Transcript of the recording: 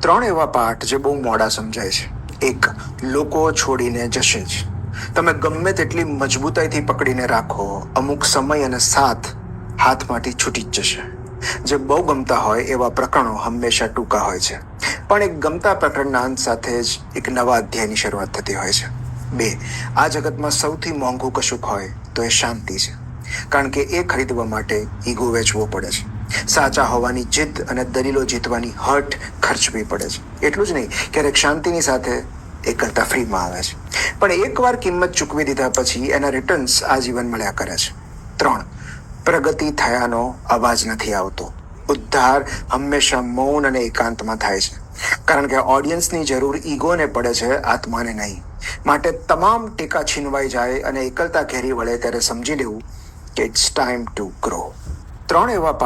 ત્રણ એવા પાઠ જે બહુ મોડા સમજાય છે. એક, લોકો છોડીને જશે જ. તમે ગમે તેટલી મજબૂતાઈથી પકડીને રાખો, અમુક સમય અને સાથ હાથમાંથી છૂટી જ જશે. જે બહુ ગમતા હોય એવા પ્રકરણો હંમેશા ટૂંકા હોય છે, પણ એક ગમતા પ્રકરણના અંત સાથે જ એક નવા અધ્યાયની શરૂઆત થતી હોય છે. બે, આ જગતમાં સૌથી મોંઘું કશુંક હોય તો એ શાંતિ છે, કારણ કે એ ખરીદવા માટે ઈગો વેચવો પડે છે. સાચા હોવાની જીદ અને દલીલો જીતવાની હઠ ખર્ચવી પડે છે. એટલું જ નહીં, ક્યારેક શાંતિની સાથે એકલતા ફ્રીમાં આવે છે, પણ એકવાર કિંમત ચૂકવી દીધા પછી એના રિટર્ન્સ આજીવન મળ્યા કરે છે. ત્રણ, પ્રગતિ થયાનો અવાજ નથી આવતો. ઉદ્ધાર હંમેશા મૌન અને એકાંતમાં થાય છે, કારણ કે ઓડિયન્સની જરૂર ઈગોને પડે છે, આત્માને નહીં. માટે તમામ ટેકા છીનવાઈ જાય અને એકલતા ઘેરી વળે ત્યારે સમજી લેવું કે ઇટ્સ ટાઈમ ટુ ગ્રો. ત્રણ એવા